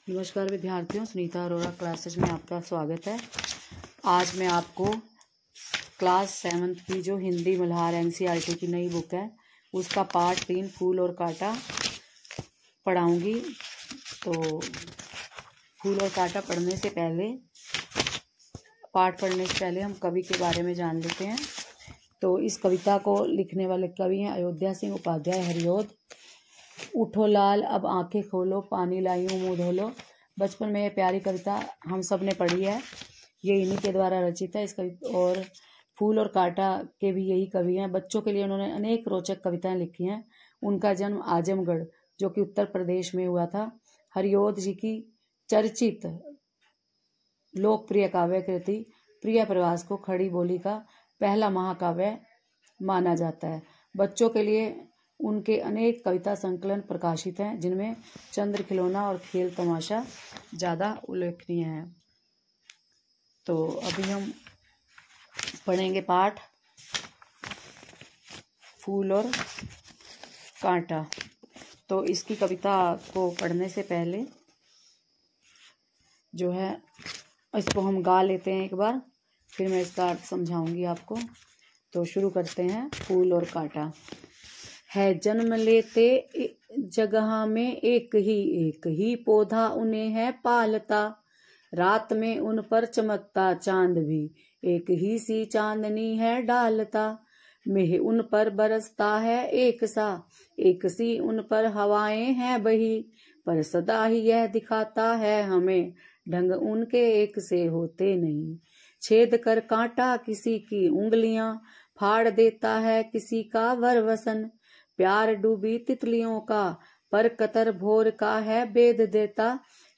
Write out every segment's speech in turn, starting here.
नमस्कार विद्यार्थियों, सुनीता अरोरा क्लासेज में आपका स्वागत है। आज मैं आपको क्लास 7th की जो हिंदी मल्हार एनसीईआरटी की नई बुक है उसका पार्ट 3 फूल और कांटा पढ़ाऊंगी। तो फूल और कांटा पढ़ने से पहले हम कवि के बारे में जान लेते हैं। तो इस कविता को लिखने वाले कवि हैं अयोध्या सिंह उपाध्याय हरिऔध। उठो लाल अब आंखें खोलो, पानी लाई हूँ मुँह धो लो। बचपन में ये प्यारी कविता हम सब ने पढ़ी है। ये इन्हीं के द्वारा रचित है। इस कविता और फूल और कांटा के भी यही कवि हैं। बच्चों के लिए उन्होंने अनेक रोचक कविताएं लिखी हैं। उनका जन्म आजमगढ़ जो कि उत्तर प्रदेश में हुआ था। हरिऔध जी की चर्चित लोकप्रिय काव्य कृति प्रिय प्रवास को खड़ी बोली का पहला महाकाव्य माना जाता है। बच्चों के लिए उनके अनेक कविता संकलन प्रकाशित हैं, जिनमें चंद्र खिलौना और खेल तमाशा ज़्यादा उल्लेखनीय हैं। तो अभी हम पढ़ेंगे पाठ फूल और कांटा। तो इसकी कविता को पढ़ने से पहले जो है इसको हम गा लेते हैं एक बार, फिर मैं इसका अर्थ समझाऊंगी आपको। तो शुरू करते हैं। फूल और कांटा। है जन्म लेते जगह में एक ही पौधा उन्हें है पालता। रात में उन पर चमकता चांद भी एक ही सी चांदनी है डालता। मेह उन पर बरसता है एक सी उन पर हवाएं हैं बही। पर सदा ही यह दिखाता है हमें ढंग उनके एक से होते नहीं। छेद कर कांटा किसी की उंगलियां, फाड़ देता है किसी का वरवसन। प्यार डूबी तितलियों का पर कतर भोर का है बेद देता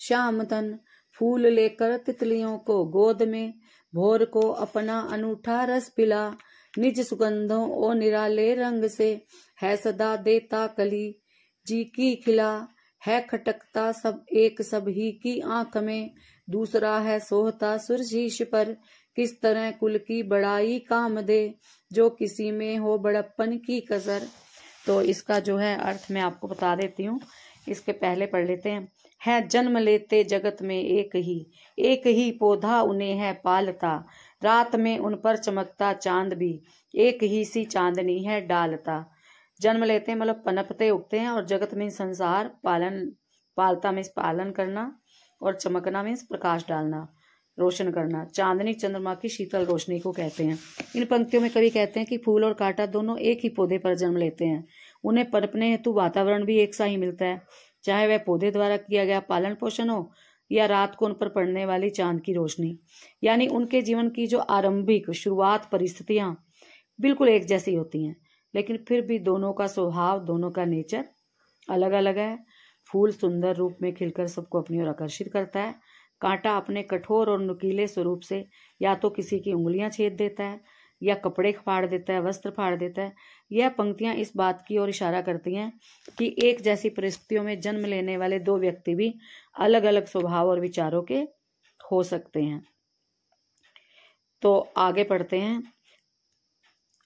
शाम तन। फूल लेकर तितलियों को गोद में भोर को अपना अनूठा रस पिला। निज सुगंधों और निराले रंग से है सदा देता कली जी की खिला। है खटकता सब ही की आंख में, दूसरा है सोहता सुरशीश पर। किस तरह कुल की बड़ाई काम दे, जो किसी में हो बड़प्पन की कसर। तो इसका जो है अर्थ मैं आपको बता देती हूँ। इसके पहले पढ़ लेते हैं। है जन्म लेते जगत में एक ही पौधा उन्हें है पालता। रात में उन पर चमकता चांद भी एक ही सी चांदनी है डालता। जन्म लेते हैं मतलब पनपते उगते हैं, और जगत में संसार पालता मीन्स पालन करना, और चमकना मीन्स प्रकाश डालना, रोशन करना। चांदनी चंद्रमा की शीतल रोशनी को कहते हैं। इन पंक्तियों में कवि कहते हैं कि फूल और कांटा दोनों एक ही पौधे पर जन्म लेते हैं। उन्हें पनपने हेतु वातावरण भी एक सा ही मिलता है, चाहे वह पौधे द्वारा किया गया पालन पोषण हो या रात को उन पर पड़ने वाली चांद की रोशनी। यानी उनके जीवन की जो आरंभिक शुरुआत परिस्थितियां बिल्कुल एक जैसी होती हैं, लेकिन फिर भी दोनों का स्वभाव, दोनों का नेचर अलग अलग है। फूल सुंदर रूप में खिलकर सबको अपनी ओर आकर्षित करता है। कांटा अपने कठोर और नुकीले स्वरूप से या तो किसी की उंगलियां छेद देता है या कपड़े फाड़ देता है, वस्त्र फाड़ देता है। यह पंक्तियां इस बात की ओर इशारा करती हैं कि एक जैसी परिस्थितियों में जन्म लेने वाले दो व्यक्ति भी अलग अलग स्वभाव और विचारों के हो सकते हैं। तो आगे पढ़ते हैं,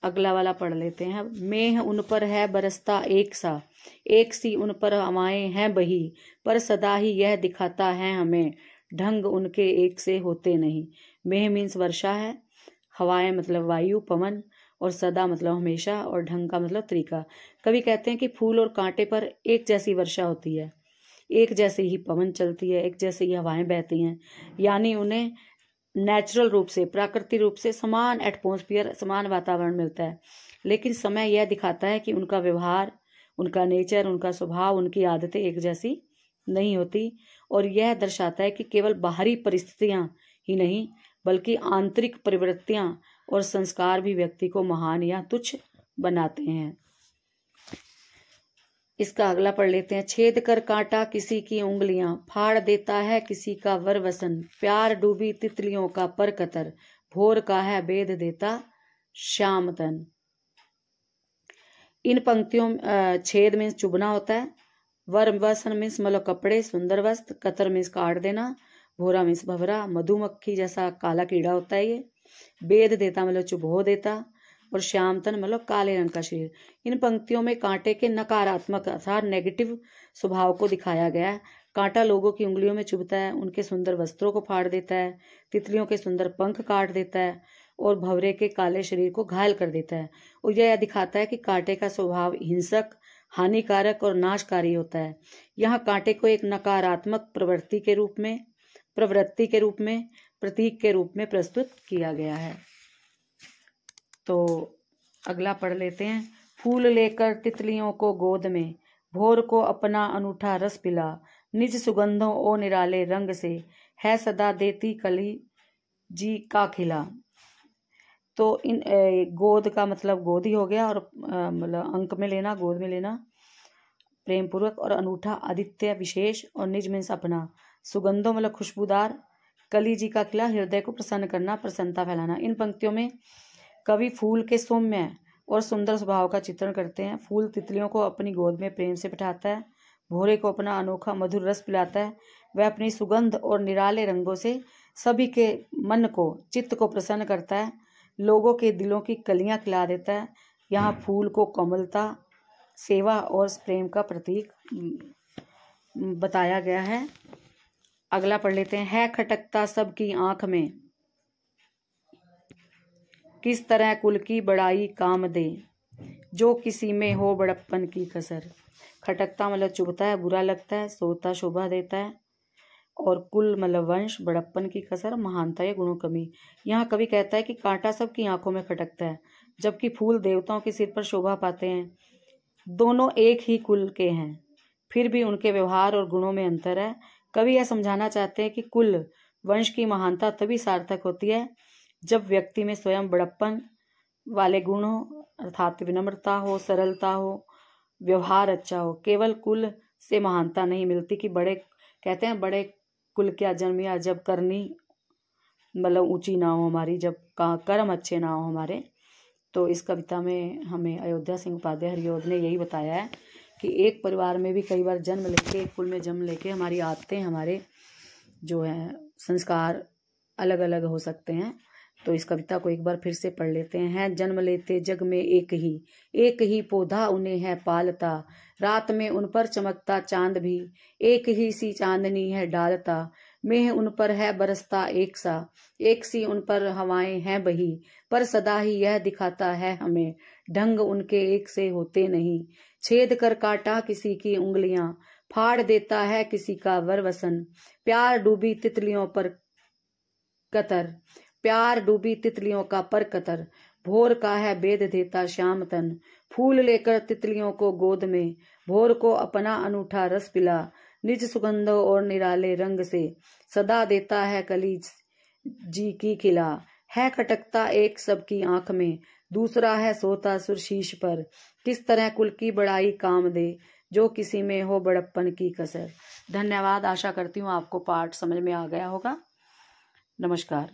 अगला वाला पढ़ लेते हैं। मेह उन पर है बरसता एक सी उन पर हवाएं हैं बही। पर सदा ही यह दिखाता है हमें ढंग उनके एक से होते नहीं। मेह मीन्स वर्षा है, हवाएं मतलब वायु पवन, और सदा मतलब हमेशा, और ढंग का मतलब तरीका। कवि कहते हैं कि फूल और कांटे पर एक जैसी वर्षा होती है, एक जैसी ही पवन चलती है, एक जैसी ही हवाएं बहती हैं। यानी उन्हें नेचुरल रूप से, प्राकृतिक रूप से समान एटमॉस्फेयर, समान वातावरण मिलता है। लेकिन समय यह दिखाता है कि उनका व्यवहार, उनका नेचर, उनका स्वभाव, उनकी आदतें एक जैसी नहीं होती। और यह दर्शाता है कि केवल बाहरी परिस्थितियां ही नहीं बल्कि आंतरिक प्रवृत्तियां और संस्कार भी व्यक्ति को महान या तुच्छ बनाते हैं। इसका अगला पढ़ लेते हैं। छेद कर कांटा किसी की उंगलियां, फाड़ देता है किसी का वरवसन। प्यार डूबी तितलियों का पर कतर, भोर का है बेद देता शाम तन। इन पंक्तियों छेद मीन्स चुभना होता है, वरवसन मीन्स मतलब कपड़े, सुंदर वस्त्र, कतर मीन्स काट देना, भोरा मीन्स भवरा, मधुमक्खी जैसा काला कीड़ा होता है ये, बेद देता मतलब चुभो देता, और श्यामतन मतलब काले रंग का शरीर। इन पंक्तियों में कांटे के नकारात्मक अर्थात नेगेटिव स्वभाव को दिखाया गया है। कांटा लोगों की उंगलियों में चुभता है, उनके सुंदर वस्त्रों को फाड़ देता है, तितलियों के सुंदर पंख काट देता है और भंवरे के काले शरीर को घायल कर देता है। और यह दिखाता है कि कांटे का स्वभाव हिंसक, हानिकारक और नाशकारी होता है। यहाँ कांटे को एक नकारात्मक प्रवृत्ति के रूप में, प्रतीक के रूप में प्रस्तुत किया गया है। तो अगला पढ़ लेते हैं। फूल लेकर तितलियों को गोद में, भोर को अपना अनूठा रस पिला, निज सुगंधों ओ निराले रंग से, है सदा देती कली जी का खिला। तो इन गोद का मतलब गोद ही हो गया, और मतलब अंक में लेना, गोद में लेना प्रेम पूर्वक, और अनूठा आदित्य विशेष, और निज मीन्स अपना, सुगंधों मतलब खुशबूदार, कली जी का खिला हृदय को प्रसन्न करना, प्रसन्नता फैलाना। इन पंक्तियों में कवि फूल के सौम्य और सुंदर स्वभाव का चित्रण करते हैं। फूल तितलियों को अपनी गोद में प्रेम से बिठाता है, भोरे को अपना अनोखा मधुर रस पिलाता है, वह अपनी सुगंध और निराले रंगों से सभी के मन को, चित्त को प्रसन्न करता है, लोगों के दिलों की कलियां खिला देता है। यहाँ फूल को कोमलता, सेवा और प्रेम का प्रतीक बताया गया है। अगला पढ़ लेते हैं। है खटकता सबकी आंख में, किस तरह कुल की बड़ाई काम दे, जो किसी में हो बड़प्पन की कसर। खटकता मतलब चुभता है, बुरा लगता है, सोता शोभा देता है, और कुल मतलब वंश, बड़प्पन की कसर महानता या गुणों कमी। यहाँ कवि कहता है कि कांटा सबकी आंखों में खटकता है, जबकि फूल देवताओं के सिर पर शोभा पाते हैं। दोनों एक ही कुल के हैं, फिर भी उनके व्यवहार और गुणों में अंतर है। कवि यह समझाना चाहते हैं कि कुल वंश की महानता तभी सार्थक होती है जब व्यक्ति में स्वयं बड़प्पन वाले गुण हो, अर्थात विनम्रता हो, सरलता हो, व्यवहार अच्छा हो। केवल कुल से महानता नहीं मिलती कि बड़े, कहते हैं बड़े कुल क्या जन्म, या जब करनी मतलब ऊंची ना हो हमारी, जब कर्म अच्छे ना हो हमारे। तो इस कविता में हमें अयोध्या सिंह उपाध्याय हरिऔध ने यही बताया है कि एक परिवार में भी कई बार जन्म लेके, एक कुल में जन्म लेके हमारी आदतें, हमारे जो है संस्कार अलग अलग हो सकते हैं। तो इस कविता को एक बार फिर से पढ़ लेते हैं। जन्म लेते जग में एक ही पौधा उन्हें है पालता, रात में उन पर चमकता चांद भी एक ही सी चांदनी है डालता, मेह उन पर है बरसता एक सी उन पर हवाएं हैं बही, पर सदा ही यह दिखाता है हमें ढंग उनके एक से होते नहीं, छेद कर काटा किसी की उंगलियां, फाड़ देता है किसी का वरवसन, प्यार डूबी तितलियों का पर कतर, भोर का है बेद देता श्याम तन, फूल लेकर तितलियों को गोद में, भोर को अपना अनूठा रस पिला, निज सुगंधों और निराले रंग से, सदा देता है कली जी की खिला। है खटकता एक सबकी आंख में, दूसरा है सोता सुरशीश पर, किस तरह कुल की बड़ाई काम दे, जो किसी में हो बड़प्पन की कसर। धन्यवाद। आशा करती हूँ आपको पाठ समझ में आ गया होगा। नमस्कार।